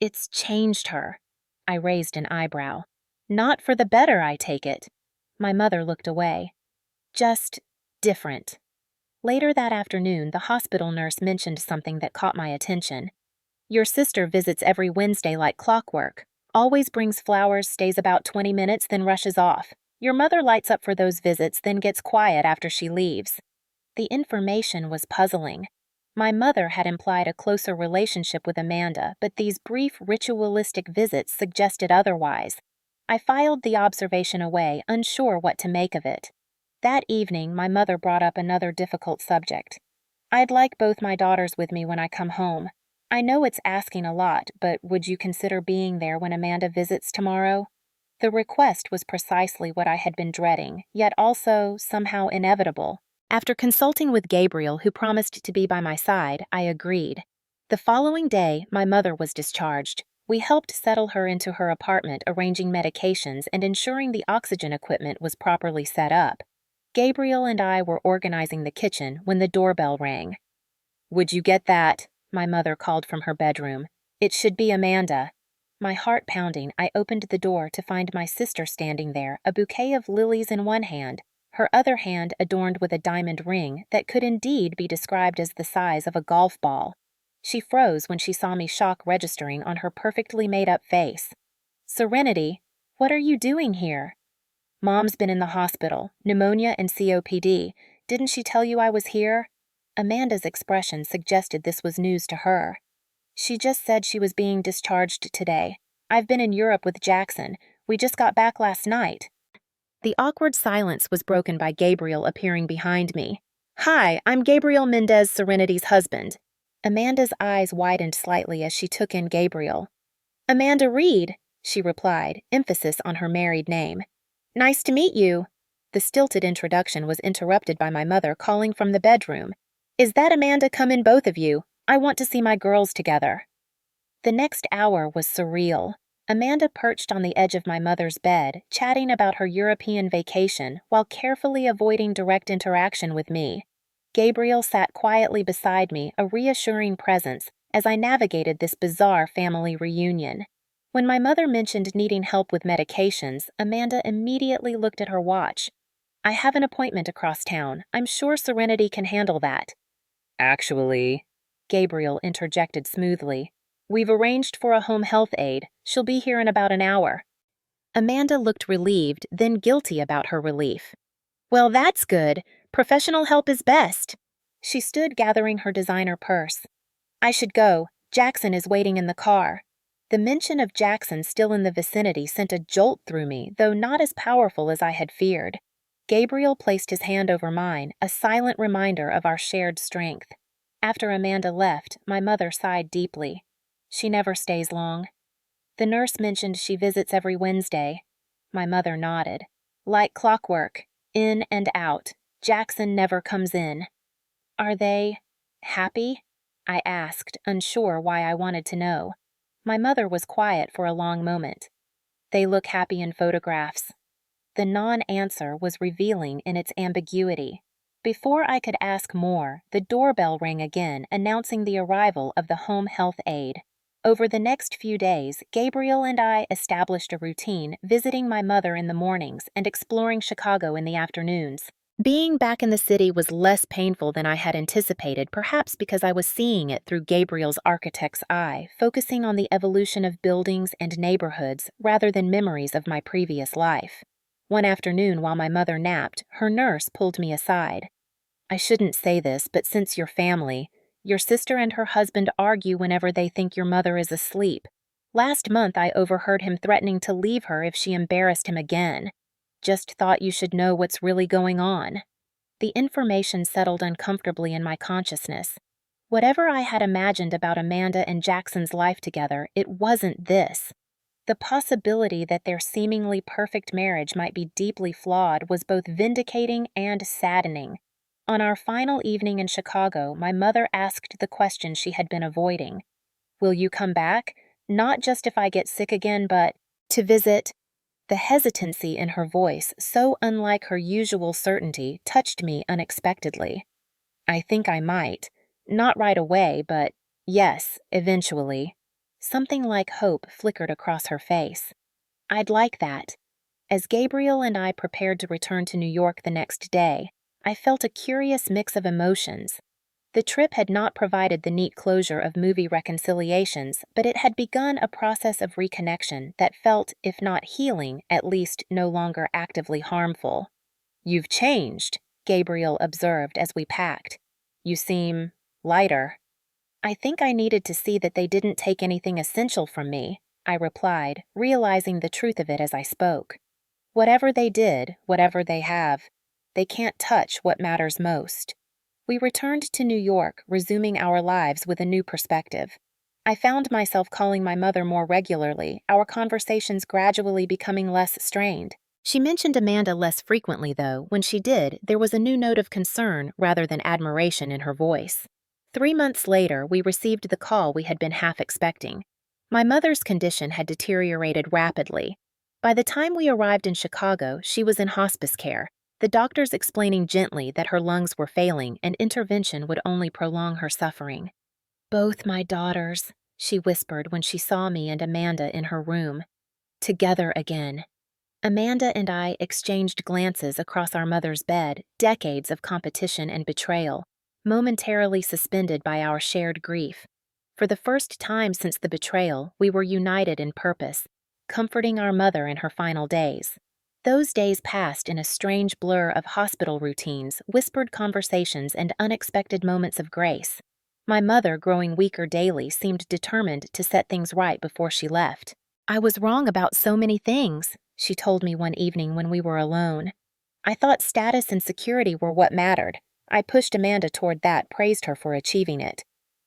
it's changed her. I raised an eyebrow. Not for the better, I take it. My mother looked away. Just different. Later that afternoon, the hospital nurse mentioned something that caught my attention. Your sister visits every Wednesday like clockwork. Always brings flowers, stays about 20 minutes, then rushes off. Your mother lights up for those visits, then gets quiet after she leaves. The information was puzzling. My mother had implied a closer relationship with Amanda, but these brief ritualistic visits suggested otherwise. I filed the observation away, unsure what to make of it. That evening, my mother brought up another difficult subject. I'd like both my daughters with me when I come home. I know it's asking a lot, but would you consider being there when Amanda visits tomorrow? The request was precisely what I had been dreading, yet also somehow inevitable. After consulting with Gabriel, who promised to be by my side, I agreed. The following day, my mother was discharged. We helped settle her into her apartment, arranging medications and ensuring the oxygen equipment was properly set up. Gabriel and I were organizing the kitchen when the doorbell rang. Would you get that? My mother called from her bedroom. It should be Amanda. My heart pounding, I opened the door to find my sister standing there, a bouquet of lilies in one hand, her other hand adorned with a diamond ring that could indeed be described as the size of a golf ball. She froze when she saw me, shock registering on her perfectly made-up face. Serenity, what are you doing here? Mom's been in the hospital, pneumonia and COPD. Didn't she tell you I was here? Amanda's expression suggested this was news to her. She just said she was being discharged today. I've been in Europe with Jackson. We just got back last night. The awkward silence was broken by Gabriel appearing behind me. Hi, I'm Gabriel Mendez, Serenity's husband. Amanda's eyes widened slightly as she took in Gabriel. Amanda Reed, she replied, emphasis on her married name. Nice to meet you. The stilted introduction was interrupted by my mother calling from the bedroom. Is that Amanda? Come in, both of you. I want to see my girls together. The next hour was surreal. Amanda perched on the edge of my mother's bed, chatting about her European vacation while carefully avoiding direct interaction with me. Gabriel sat quietly beside me, a reassuring presence, as I navigated this bizarre family reunion. When my mother mentioned needing help with medications, Amanda immediately looked at her watch. I have an appointment across town. I'm sure Serenity can handle that. Actually, Gabriel interjected smoothly, we've arranged for a home health aide. She'll be here in about an hour. Amanda looked relieved, then guilty about her relief. Well, that's good. Professional help is best. She stood gathering her designer purse. I should go. Jackson is waiting in the car. The mention of Jackson still in the vicinity sent a jolt through me, though not as powerful as I had feared. Gabriel placed his hand over mine, a silent reminder of our shared strength. After Amanda left, my mother sighed deeply. She never stays long. The nurse mentioned she visits every Wednesday. My mother nodded. Like clockwork, in and out. Jackson never comes in. Are they happy? I asked, unsure why I wanted to know. My mother was quiet for a long moment. They look happy in photographs. The non-answer was revealing in its ambiguity. Before I could ask more, the doorbell rang again, announcing the arrival of the home health aide. Over the next few days, Gabriel and I established a routine, visiting my mother in the mornings and exploring Chicago in the afternoons. Being back in the city was less painful than I had anticipated, perhaps because I was seeing it through Gabriel's architect's eye, focusing on the evolution of buildings and neighborhoods rather than memories of my previous life. One afternoon, while my mother napped, her nurse pulled me aside. I shouldn't say this, but since your sister and her husband argue whenever they think your mother is asleep. Last month I overheard him threatening to leave her if she embarrassed him again. Just thought you should know what's really going on. The information settled uncomfortably in my consciousness. Whatever I had imagined about Amanda and Jackson's life together, it wasn't this. The possibility that their seemingly perfect marriage might be deeply flawed was both vindicating and saddening. On our final evening in Chicago, my mother asked the question she had been avoiding. Will you come back? Not just if I get sick again, but to visit. The hesitancy in her voice, so unlike her usual certainty, touched me unexpectedly. I think I might. Not right away, but yes, eventually. Something like hope flickered across her face. I'd like that. As Gabriel and I prepared to return to New York the next day, I felt a curious mix of emotions. The trip had not provided the neat closure of movie reconciliations, but it had begun a process of reconnection that felt, if not healing, at least no longer actively harmful. You've changed, Gabriel observed as we packed. You seem lighter. I think I needed to see that they didn't take anything essential from me, I replied, realizing the truth of it as I spoke. Whatever they did, whatever they have, they can't touch what matters most. We returned to New York, resuming our lives with a new perspective. I found myself calling my mother more regularly, our conversations gradually becoming less strained. She mentioned Amanda less frequently, though. When she did, there was a new note of concern rather than admiration in her voice. 3 months later, we received the call we had been half expecting. My mother's condition had deteriorated rapidly. By the time we arrived in Chicago, she was in hospice care, the doctors explaining gently that her lungs were failing and intervention would only prolong her suffering. Both my daughters, she whispered when she saw me and Amanda in her room. Together again. Amanda and I exchanged glances across our mother's bed, decades of competition and betrayal, momentarily suspended by our shared grief. For the first time since the betrayal, we were united in purpose, comforting our mother in her final days. Those days passed in a strange blur of hospital routines, whispered conversations, and unexpected moments of grace. My mother, growing weaker daily, seemed determined to set things right before she left. I was wrong about so many things, she told me one evening when we were alone. I thought status and security were what mattered. I pushed Amanda toward that, praised her for achieving it.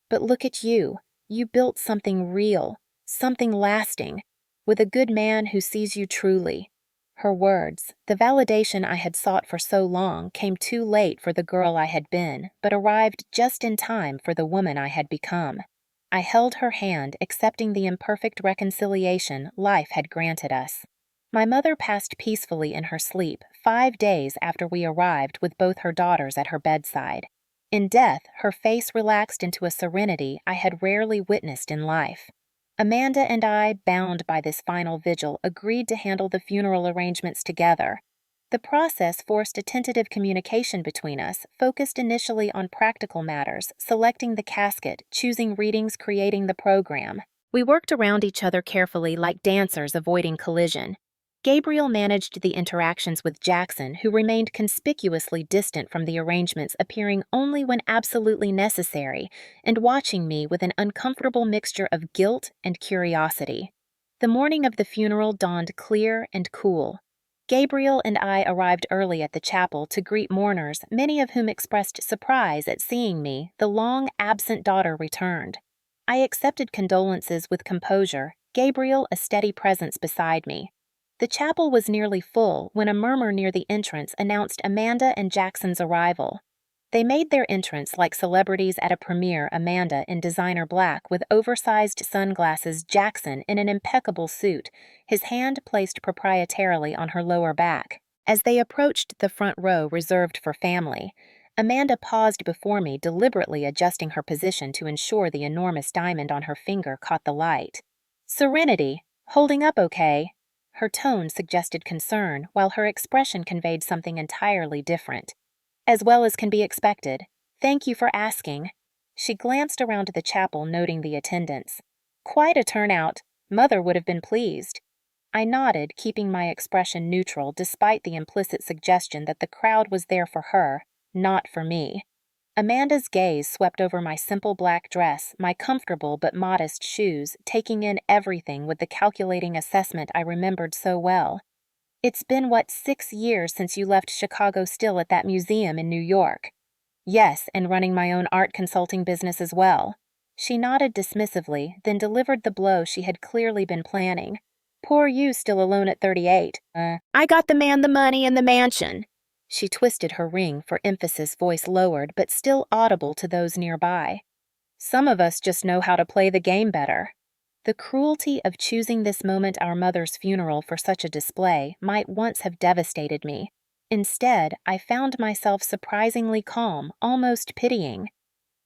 But look at you. You built something real, something lasting, with a good man who sees you truly. Her words, the validation I had sought for so long, came too late for the girl I had been, but arrived just in time for the woman I had become. I held her hand, accepting the imperfect reconciliation life had granted us. My mother passed peacefully in her sleep 5 days after we arrived with both her daughters at her bedside. In death, her face relaxed into a serenity I had rarely witnessed in life. Amanda and I, bound by this final vigil, agreed to handle the funeral arrangements together. The process forced a tentative communication between us, focused initially on practical matters, selecting the casket, choosing readings, creating the program. We worked around each other carefully like dancers avoiding collision. Gabriel managed the interactions with Jackson, who remained conspicuously distant from the arrangements, appearing only when absolutely necessary, and watching me with an uncomfortable mixture of guilt and curiosity. The morning of the funeral dawned clear and cool. Gabriel and I arrived early at the chapel to greet mourners, many of whom expressed surprise at seeing me. The long-absent daughter returned. I accepted condolences with composure, Gabriel a steady presence beside me. The chapel was nearly full when a murmur near the entrance announced Amanda and Jackson's arrival. They made their entrance like celebrities at a premiere, Amanda in designer black with oversized sunglasses, Jackson in an impeccable suit, his hand placed proprietarily on her lower back. As they approached the front row reserved for family, Amanda paused before me, deliberately adjusting her position to ensure the enormous diamond on her finger caught the light. "Serenity, holding up okay?" Her tone suggested concern, while her expression conveyed something entirely different. "As well as can be expected. Thank you for asking." She glanced around the chapel, noting the attendance. "Quite a turnout. Mother would have been pleased." I nodded, keeping my expression neutral despite the implicit suggestion that the crowd was there for her, not for me. Amanda's gaze swept over my simple black dress, my comfortable but modest shoes, taking in everything with the calculating assessment I remembered so well. "It's been, 6 years since you left Chicago still at that museum in New York?" "Yes, and running my own art consulting business as well." She nodded dismissively, then delivered the blow she had clearly been planning. Poor you, still alone at 38. I got the man, the money, and the mansion. She twisted her ring for emphasis, voice lowered but still audible to those nearby. Some of us just know how to play the game better. The cruelty of choosing this moment, our mother's funeral, for such a display might once have devastated me. Instead, I found myself surprisingly calm, almost pitying.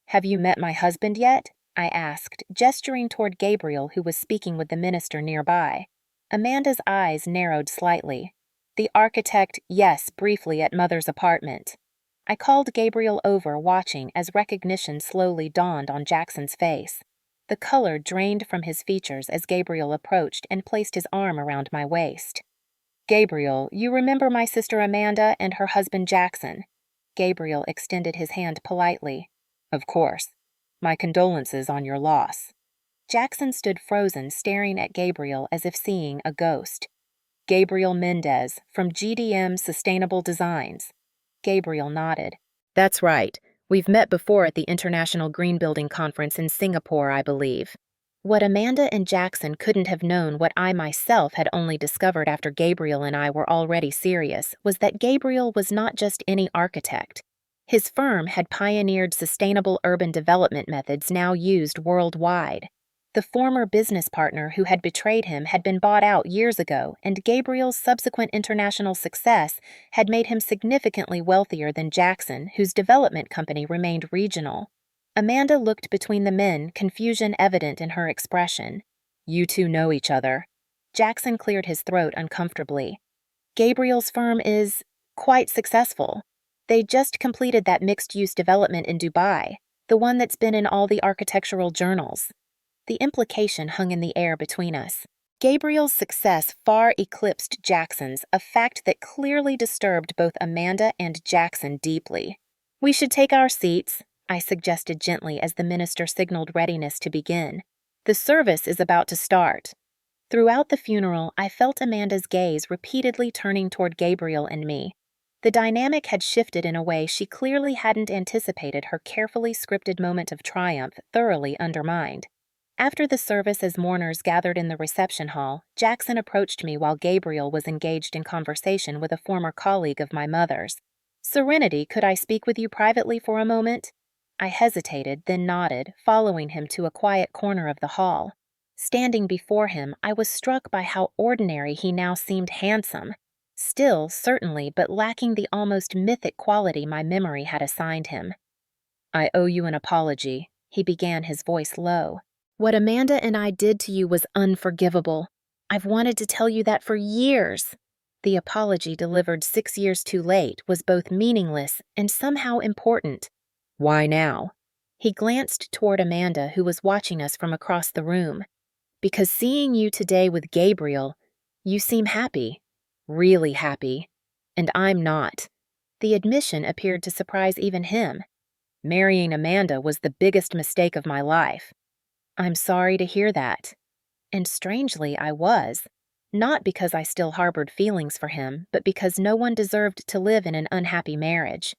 Have you met my husband yet? I asked, gesturing toward Gabriel, who was speaking with the minister nearby. Amanda's eyes narrowed slightly. The architect, yes, briefly at Mother's apartment. I called Gabriel over, watching as recognition slowly dawned on Jackson's face. The color drained from his features as Gabriel approached and placed his arm around my waist. Gabriel, you remember my sister Amanda and her husband Jackson? Gabriel extended his hand politely. Of course. My condolences on your loss. Jackson stood frozen, staring at Gabriel as if seeing a ghost. Gabriel Mendez, from GDM Sustainable Designs. Gabriel nodded. That's right. We've met before at the International Green Building Conference in Singapore, I believe. What Amanda and Jackson couldn't have known, what I myself had only discovered after Gabriel and I were already serious, was that Gabriel was not just any architect. His firm had pioneered sustainable urban development methods now used worldwide. The former business partner who had betrayed him had been bought out years ago, and Gabriel's subsequent international success had made him significantly wealthier than Jackson, whose development company remained regional. Amanda looked between the men, confusion evident in her expression. You two know each other. Jackson cleared his throat uncomfortably. Gabriel's firm is quite successful. They just completed that mixed-use development in Dubai, the one that's been in all the architectural journals. The implication hung in the air between us. Gabriel's success far eclipsed Jackson's, a fact that clearly disturbed both Amanda and Jackson deeply. We should take our seats, I suggested gently as the minister signaled readiness to begin. The service is about to start. Throughout the funeral, I felt Amanda's gaze repeatedly turning toward Gabriel and me. The dynamic had shifted in a way she clearly hadn't anticipated, her carefully scripted moment of triumph thoroughly undermined. After the service, as mourners gathered in the reception hall, Jackson approached me while Gabriel was engaged in conversation with a former colleague of my mother's. Serenity, could I speak with you privately for a moment? I hesitated, then nodded, following him to a quiet corner of the hall. Standing before him, I was struck by how ordinary he now seemed, handsome. Still, certainly, but lacking the almost mythic quality my memory had assigned him. I owe you an apology, he began, his voice low. What Amanda and I did to you was unforgivable. I've wanted to tell you that for years. The apology, delivered 6 years too late, was both meaningless and somehow important. Why now? He glanced toward Amanda, who was watching us from across the room. Because seeing you today with Gabriel, you seem happy. Really happy. And I'm not. The admission appeared to surprise even him. Marrying Amanda was the biggest mistake of my life. I'm sorry to hear that. And strangely, I was. Not because I still harbored feelings for him, but because no one deserved to live in an unhappy marriage.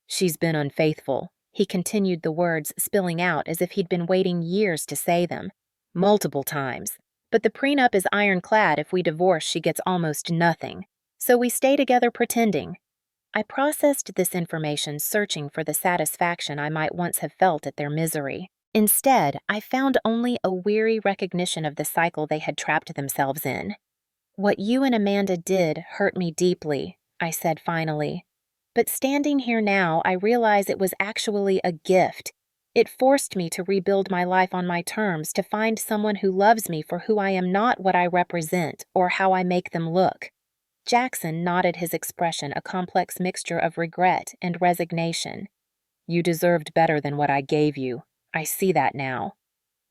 She's been unfaithful. He continued, the words spilling out as if he'd been waiting years to say them. Multiple times. But the prenup is ironclad. If we divorce, she gets almost nothing. So we stay together pretending. I processed this information, searching for the satisfaction I might once have felt at their misery. Instead, I found only a weary recognition of the cycle they had trapped themselves in. What you and Amanda did hurt me deeply, I said finally. But standing here now, I realize it was actually a gift. It forced me to rebuild my life on my terms, to find someone who loves me for who I am, not what I represent or how I make them look. Jackson nodded, his expression a complex mixture of regret and resignation. You deserved better than what I gave you. I see that now.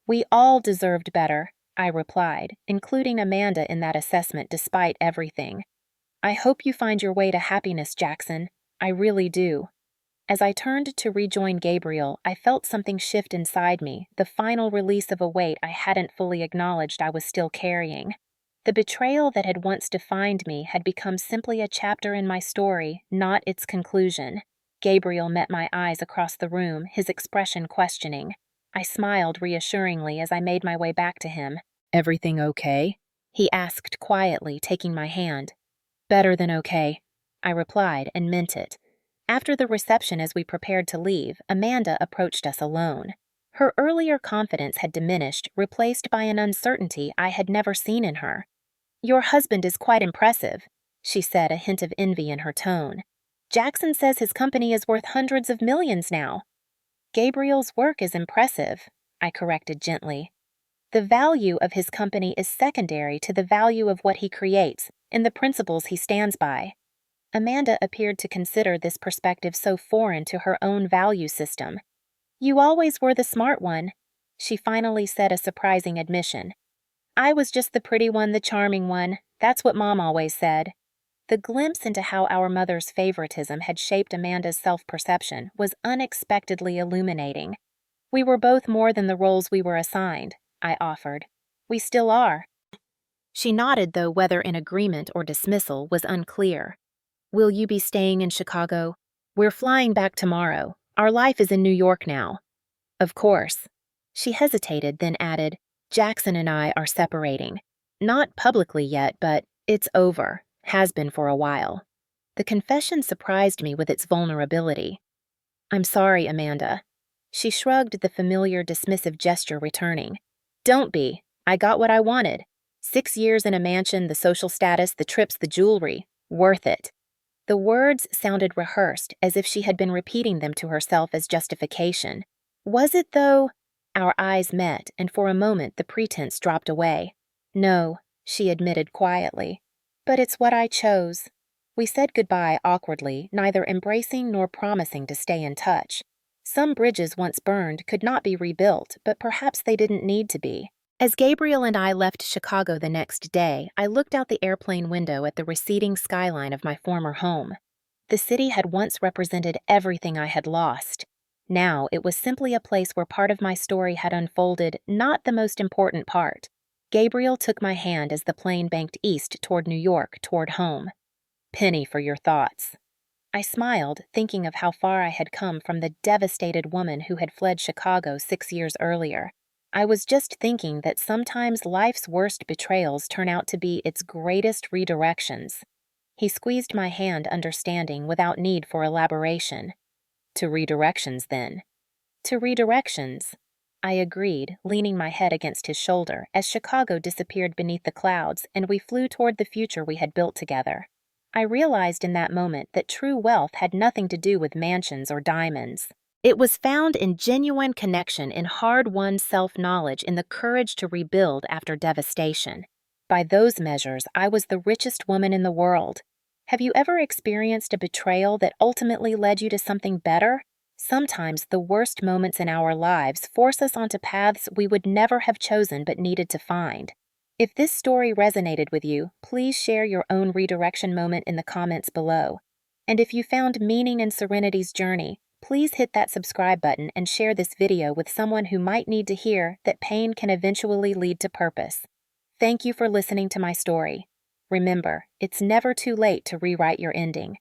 We all deserved better, I replied, including Amanda in that assessment despite everything. I hope you find your way to happiness, Jackson. I really do. As I turned to rejoin Gabriel, I felt something shift inside me, the final release of a weight I hadn't fully acknowledged I was still carrying. The betrayal that had once defined me had become simply a chapter in my story, not its conclusion. Gabriel met my eyes across the room, his expression questioning. I smiled reassuringly as I made my way back to him. Everything okay? he asked quietly, taking my hand. Better than okay, I replied and meant it. After the reception, as we prepared to leave, Amanda approached us alone. Her earlier confidence had diminished, replaced by an uncertainty I had never seen in her. Your husband is quite impressive, she said, a hint of envy in her tone. Jackson says his company is worth hundreds of millions now. Gabriel's work is impressive, I corrected gently. The value of his company is secondary to the value of what he creates and the principles he stands by. Amanda appeared to consider this perspective so foreign to her own value system. You always were the smart one, she finally said, a surprising admission. I was just the pretty one, the charming one. That's what Mom always said. The glimpse into how our mother's favoritism had shaped Amanda's self-perception was unexpectedly illuminating. We were both more than the roles we were assigned, I offered. We still are. She nodded, though whether in agreement or dismissal was unclear. Will you be staying in Chicago? We're flying back tomorrow. Our life is in New York now. Of course. She hesitated, then added, Jackson and I are separating. Not publicly yet, but it's over. Has been for a while. The confession surprised me with its vulnerability. I'm sorry, Amanda. She shrugged, the familiar dismissive gesture returning. Don't be. I got what I wanted. 6 years in a mansion, the social status, the trips, the jewelry. Worth it. The words sounded rehearsed, as if she had been repeating them to herself as justification. Was it, though? Our eyes met, and for a moment the pretense dropped away. No, she admitted quietly. But it's what I chose. We said goodbye awkwardly, neither embracing nor promising to stay in touch. Some bridges once burned could not be rebuilt, but perhaps they didn't need to be. As Gabriel and I left Chicago the next day, I looked out the airplane window at the receding skyline of my former home. The city had once represented everything I had lost. Now it was simply a place where part of my story had unfolded, not the most important part. Gabriel took my hand as the plane banked east toward New York, toward home. Penny for your thoughts. I smiled, thinking of how far I had come from the devastated woman who had fled Chicago 6 years earlier. I was just thinking that sometimes life's worst betrayals turn out to be its greatest redirections. He squeezed my hand, understanding, without need for elaboration. To redirections, then. To redirections, I agreed, leaning my head against his shoulder as Chicago disappeared beneath the clouds and we flew toward the future we had built together. I realized in that moment that true wealth had nothing to do with mansions or diamonds. It was found in genuine connection, in hard-won self-knowledge, in the courage to rebuild after devastation. By those measures, I was the richest woman in the world. Have you ever experienced a betrayal that ultimately led you to something better? Sometimes the worst moments in our lives force us onto paths we would never have chosen but needed to find. If this story resonated with you, please share your own redirection moment in the comments below. And if you found meaning in Serenity's journey, please hit that subscribe button and share this video with someone who might need to hear that pain can eventually lead to purpose. Thank you for listening to my story. Remember, it's never too late to rewrite your ending.